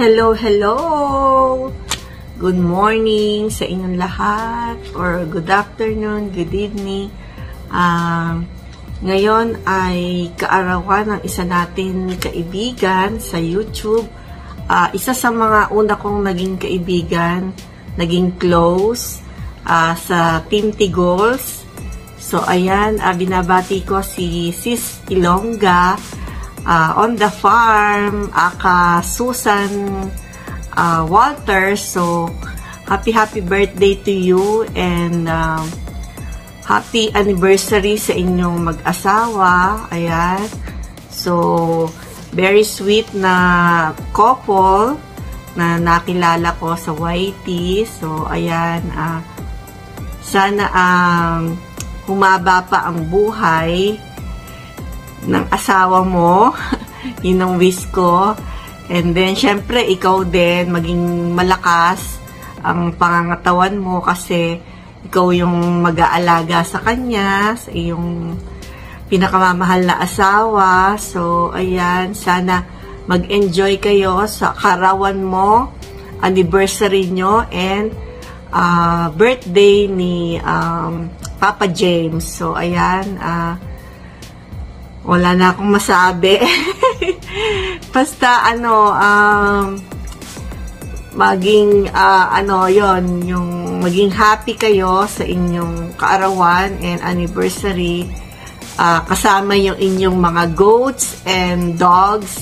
Hello, hello! Good morning sa inyong lahat, or good afternoon, good evening. Ngayon ay kaarawan ng isa natin kaibigan sa YouTube. Isa sa mga una kong naging kaibigan, naging close sa Team Tigols. So, ayan, binabati ko si Sis Ilongga on the farm, aka Susan Walter. So, happy birthday to you and happy anniversary sa inyong mag-asawa. Ayan. So, very sweet na couple na nakilala ko sa YT. So, ayan. Sana humaba pa ang buhay ng asawa mo. Yun ang wish ko. And then, syempre, ikaw din, maging malakas ang pangangatawan mo kasi ikaw yung mag-aalaga sa kanya, sa iyong pinakamamahal na asawa. So, ayan, sana mag-enjoy kayo sa karawan mo, anniversary nyo, and birthday ni Papa James. So, ayan, wala na akong masabi. Basta, maging, yung maging happy kayo sa inyong kaarawan and anniversary. Kasama yung inyong mga goats and dogs.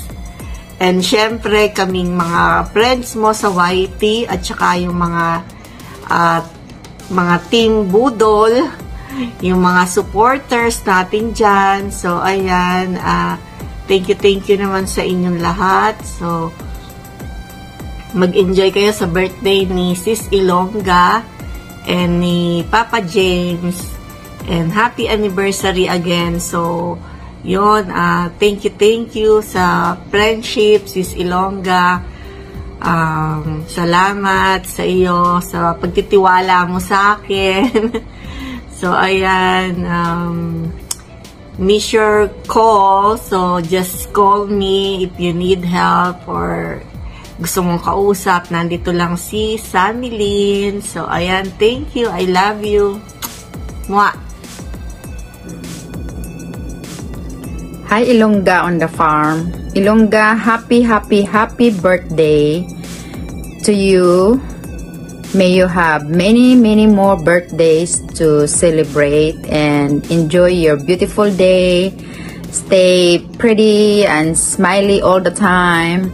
And syempre, kaming mga friends mo sa YT at saka yung mga team budol, yung mga supporters natin dyan. So, ayan, thank you naman sa inyong lahat. So, mag-enjoy kayo sa birthday ni Sis Ilongga and ni Papa James. And happy anniversary again. So, yun, thank you sa friendship, Sis Ilongga. Salamat sa iyo, sa pagtitiwala mo sa akin. So, ayan, miss your call. So, just call me if you need help or gusto mong kausap. Nandito lang si Sunny Lynn. So, ayan, thank you. I love you. Mwah! Hi, Ilongga on the farm. Ilongga, happy birthday to you. May you have many more birthdays to celebrate and enjoy your beautiful day. Stay pretty and smiley all the time.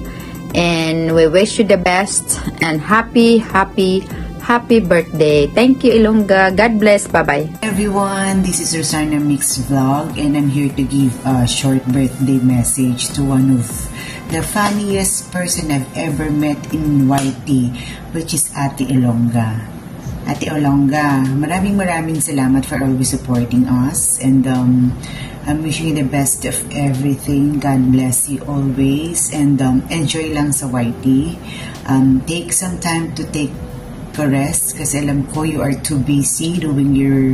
And we wish you the best and happy birthday. Thank you, Ilongga. God bless. Bye-bye. Everyone, this is Rosana Mix Vlog and I'm here to give a short birthday message to one of the funniest person I've ever met in YT, which is Ate Ilongga. Ate Ilongga, maraming salamat for always supporting us, and I'm wishing you the best of everything. God bless you always, and enjoy lang sa YT. Take some time to take a rest kasi alam ko you are too busy doing your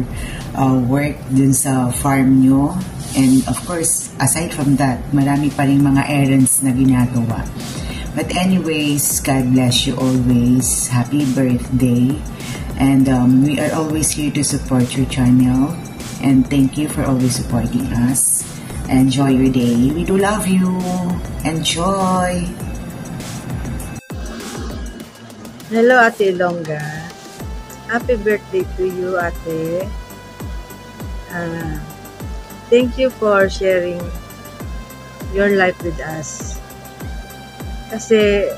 work dun sa farm nyo. And of course, aside from that, marami pa rin mga errands na ginagawa. But anyways, God bless you always. Happy birthday. And we are always here to support your channel. And thank you for always supporting us. Enjoy your day. We do love you. Enjoy. Hello, Ate Ilongga. Happy birthday to you, Ate. Thank you for sharing your life with us. Kasi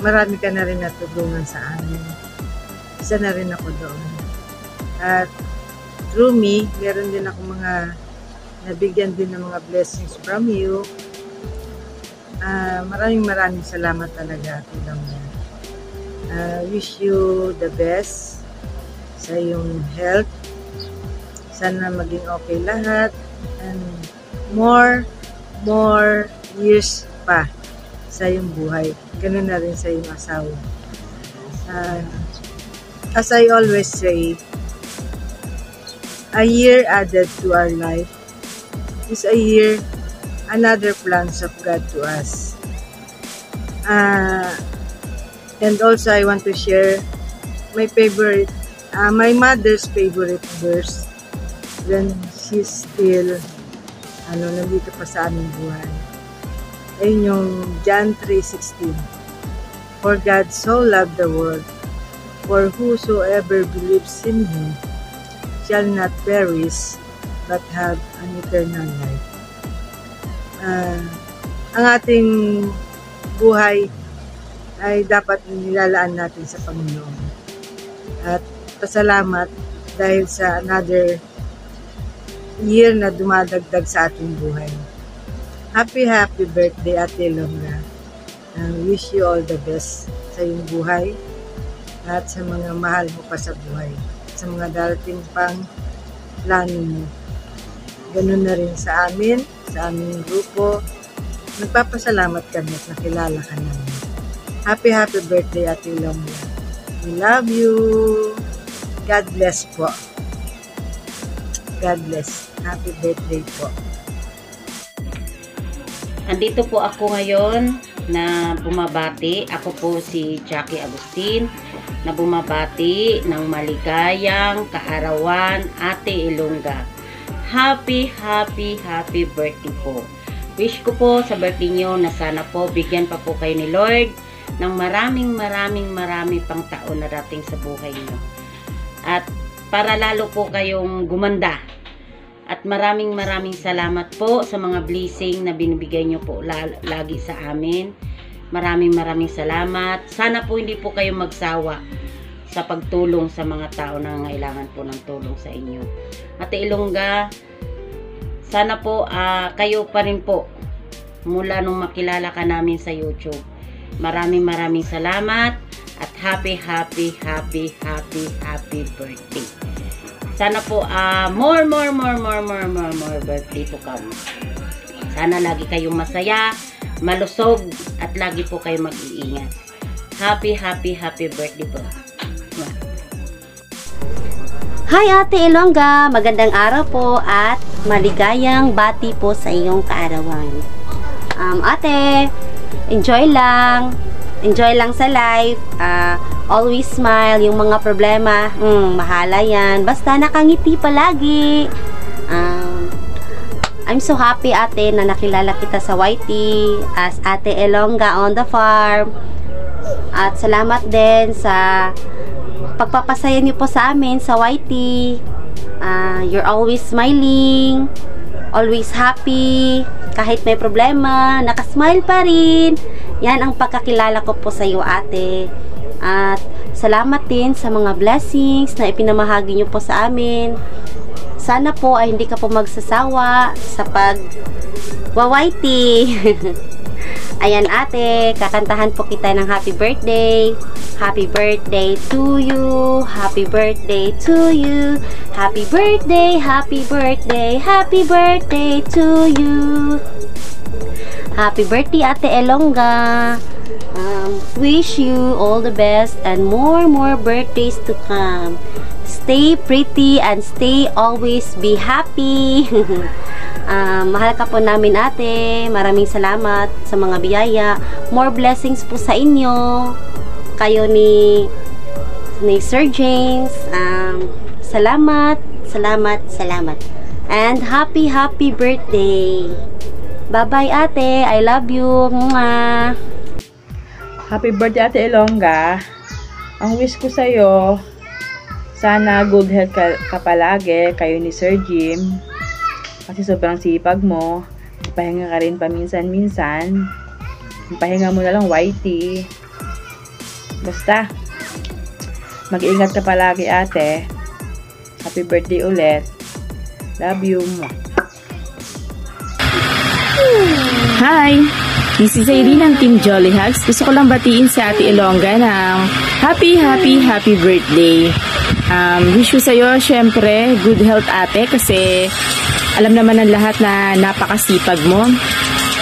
marami ka na rin natulungan sa amin. Isa na rin ako doon. At through me, meron din ako mga nabigyan din ng mga blessings from you. Maraming salamat talaga, Ate Ilongga. Wish you the best sa iyong health. Sana maging okay lahat and more years pa sa iyong buhay. Ganun na rin sa iyong asawa. As I always say, a year added to our life is a year, another plans of God to us. And also, I want to share my favorite, my mother's favorite verse when she's still, nandito pa sa aming buhay. Ayun yung John 3:16. For God so loved the world, for whosoever believes in Him shall not perish, but have an eternal life. Ang ating buhay ay dapat nilalaan natin sa Panginoon. At pasalamat dahil sa another year na dumadagdag sa ating buhay. Happy birthday, Ate Ilongga. Wish you all the best sa iyong buhay at sa mga mahal mo pa sa buhay. Sa mga darating pang plano mo. Ganun na rin sa amin, sa aming grupo. Nagpapasalamat kami at nakilala ka namin. Happy birthday, Ate Ilongga. We love you. God bless po. God bless. Happy birthday po. Andito po ako ngayon na bumabati. Ako po si Jackie Agustin na bumabati ng maligayang kaarawan Ate Ilongga. Happy birthday po. Wish ko po sa birthday niyo na sana po bigyan pa po kayo ni Lord ng marami pang taon na dating sa buhay niyo. At para lalo po kayong gumanda. At maraming salamat po sa mga blessing na binibigay niyo po lagi sa amin. Maraming salamat. Sana po hindi po kayo magsawa sa pagtulong sa mga tao na nangailangan po ng tulong sa inyo. Ate Ilongga, sana po kayo pa rin po mula nung makilala ka namin sa YouTube. Maraming salamat at happy birthday. Sana po more birthday to come. Sana lagi kayong masaya, malusog at lagi po kayo mag-iingat. Happy birthday po. Hi Ate Ilongga, magandang araw po at maligayang bati po sa iyong kaarawan. Ate, enjoy lang sa life. Always smile. Yung mga problema, mahala yan. Basta nakangiti palagi. I'm so happy, Ate, na nakilala kita sa YT as Ate Ilongga on the farm. At salamat din sa pagpapasaya niyo po sa amin sa YT. You're always smiling, always happy. Kahit may problema, nakasmile pa rin. Yan ang pagkakilala ko po sa iyo, Ate. At salamat din sa mga blessings na ipinamahagi niyo po sa amin. Sana po ay hindi ka po magsasawa sa pag-YT. Ayan, Ate, kakantahan po kita ng happy birthday. Happy birthday to you. Happy birthday to you. Happy birthday to you. Happy birthday, Ate Ilongga. Wish you all the best and more birthdays to come. Stay pretty and stay always be happy. Mahal ka po namin, Ate. Maraming salamat sa mga biyaya. More blessings po sa inyo. Kayo ni Sir James. Salamat. And happy birthday. Bye-bye, Ate. I love you. Mwah. Happy birthday, Ate Ilongga. Ang wish ko sa'yo, sana good health ka palagi, kayo ni Sir Jim. Kasi sobrang sipag mo. Pahinga ka rin paminsan-minsan. Pahinga mo na lang, YT. Basta, mag-iingat ka palagi, Ate. Happy birthday ulit. Love you. Hi! This is Irene ng Team Jolly Hugs. Gusto ko lang batiin sa Ate Ilongga ng happy birthday. Wish ko sa'yo, syempre, good health, Ate, kasi alam naman ng lahat na napakasipag mo.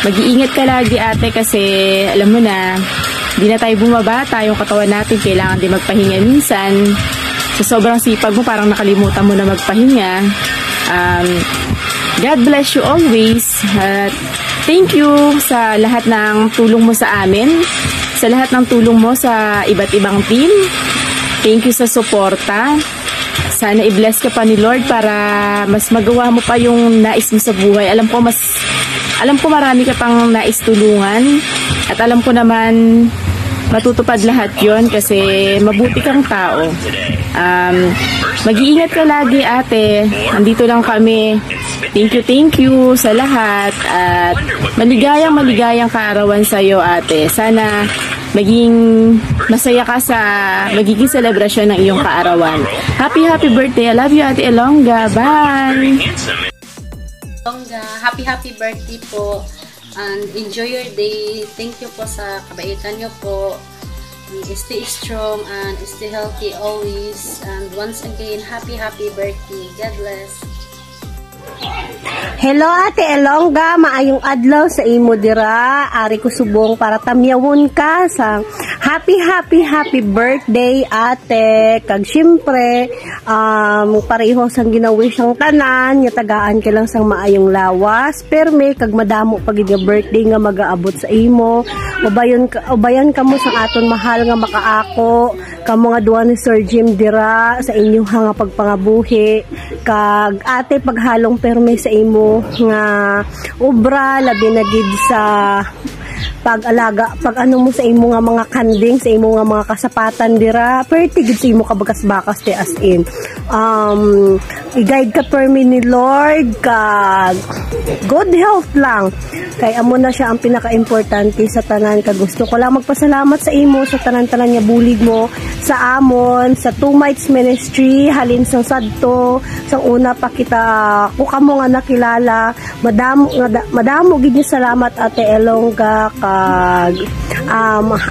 Mag-iingat ka lagi, Ate, kasi alam mo na, di na tayo bumabata, yung katawan natin kailangan din magpahinga minsan. Sa sobrang sipag mo, parang nakalimutan mo na magpahinga. God bless you always. Thank you sa lahat ng tulong mo sa amin. sa lahat ng tulong mo sa iba't ibang team. Thank you sa suporta. Sana i-bless ka pa ni Lord para mas magawa mo pa yung nais mo sa buhay. Alam ko marami ka pang nais tulungan at alam ko naman matutupad lahat yon kasi mabuti kang tao. Mag-iingat ka lagi, ate. Andito lang kami. Thank you sa lahat at maligayang kaarawan sa iyo, ate. Sana maging masaya ka sa magiging selebrasyon ng iyong kaarawan. Happy birthday. I love you, Ate Elonga. Bye! Elonga, happy birthday po. And enjoy your day. Thank you po sa kabaitan nyo po. Stay strong and stay healthy always. And once again, happy birthday. God bless. Hello Ate Elonga, maayong adlaw sa imo dira. Ari ko subong para tamyawon ka sa happy birthday ate. Kag syempre, pareho sang ginawish ang tanan, nya tagaan ka lang sang maayong lawas. Perme kag madamo pag birthday nga magaabot sa imo. Ubayan ka mo sa aton mahal nga makaako. Kamo nga duwa ni Sir Jim dira sa inyong nga pagpangabuhi. Kag ate paghalong perme sa imo nga obra labi na gid sa pag-alaga, pag ano mo sa imo nga mga kanding, sa imo nga mga kasapatan dira, perti gid sa imo kabakas-bakas te as in. I-guide ka permi ni Lord kag good health lang. Kay amo na siya ang pinaka-importante sa tanan. Kag gusto ko lang magpasalamat sa imo sa tanan-tanan nga bulig mo sa amon, sa Two Mites Ministry, halin sang sadto, sang una pa kita ko kamo nga nakilala. Madamo gid ni salamat Ate Elonga kag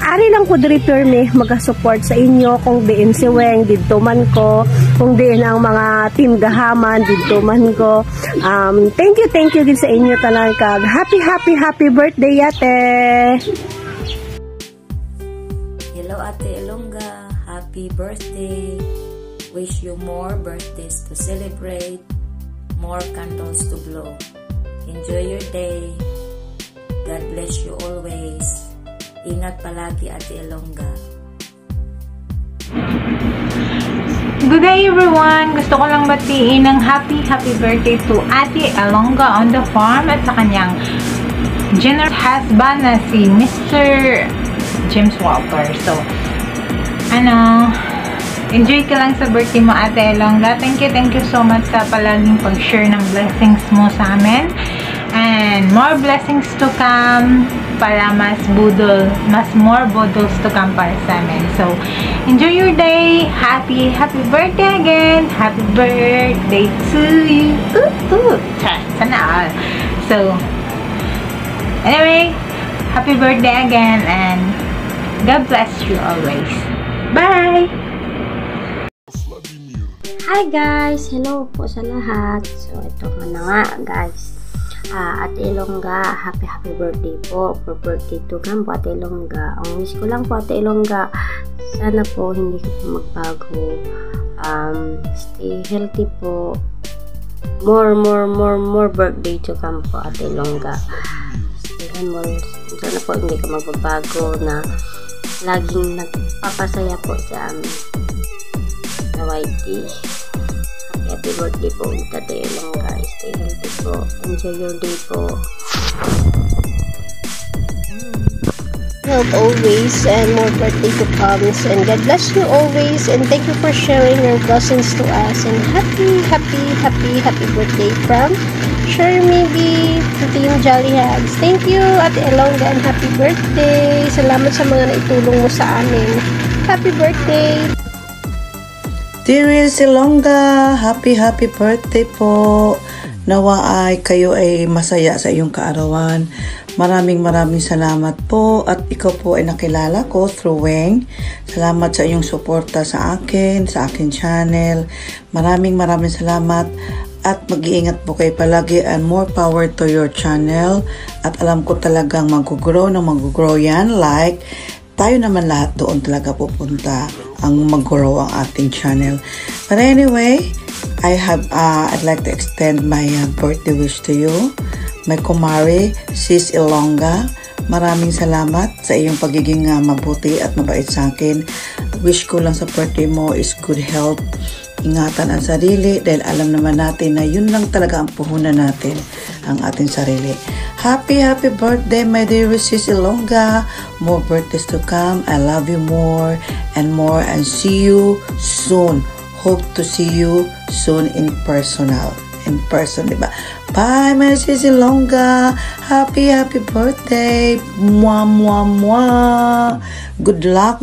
ari lang ko diri permi maga-support sa inyo kung diin si Weng didto man ko, kung diin ang mga team gahaman didto man ko. Thank you din sa inyo tanan kag happy birthday ate. Hello Ate Elonga, happy birthday. Wish you more birthdays to celebrate, more candles to blow. Enjoy your day. God bless you always. Ingat palagi Ate Elonga. Good day everyone! Gusto ko lang batiin ng happy birthday to Ate Elonga on the farm at sa kanyang generous husband na si Mr. James Walter. So, enjoy ka lang sa birthday mo Ate Elonga. Thank you so much sa palaging pag-share ng blessings mo sa amin. And more blessings to come para mas more budol to come para sa amin. So, enjoy your day. Happy birthday again. Happy birthday to you. Sana all. So, anyway, happy birthday again and God bless you always. Bye! Hi guys! Hello po sa lahat. So, ito na nga guys. Ate Elonga, happy birthday po for birthday to come po Ate Elonga. Ang wish ko lang po Ate Elonga, sana po hindi ka po magbago. Stay healthy po. More birthday to come po Ate Elonga. Sana po hindi ka magbabago na laging nagpapasaya po sa amin sa YT. Happy birthday po Ate Elonga. Stay healthy po. Enjoy your day po. Health always and more birthday to come. And God bless you always. And thank you for sharing your blessings to us. And happy birthday from Shermie to Team Jolly Hugs. Thank you Ate Elonga and happy birthday. Salamat sa mga naitulong mo sa amin. Happy birthday! Dear Elonga, happy birthday po. Nawa ay kayo ay masaya sa iyong kaarawan. Maraming salamat po at ikaw po ay nakilala ko through Weng. Salamat sa iyong suporta sa akin, sa akin channel. Maraming salamat at mag-iingat po kayo palagi and more power to your channel. At alam ko talagang mag-grow yan like tayo naman lahat doon talaga pupunta ang mag-grow ang ating channel. But anyway, I'd like to extend my birthday wish to you, my kumari, Sis Elonga. Maraming salamat sa iyong pagiging mabuti at mabait sa akin. Wish ko lang sa birthday mo is good health. Ingatan ang sarili dahil alam naman natin na yun lang talaga ang puhunan natin, ang ating sarili. Happy birthday, my dear Sis Ilongga. More birthdays to come. I love you more and more, and see you soon. Hope to see you soon in person, diba? Bye, my Sis Ilongga. Happy birthday. Mwah, mwah, mwah. Good luck.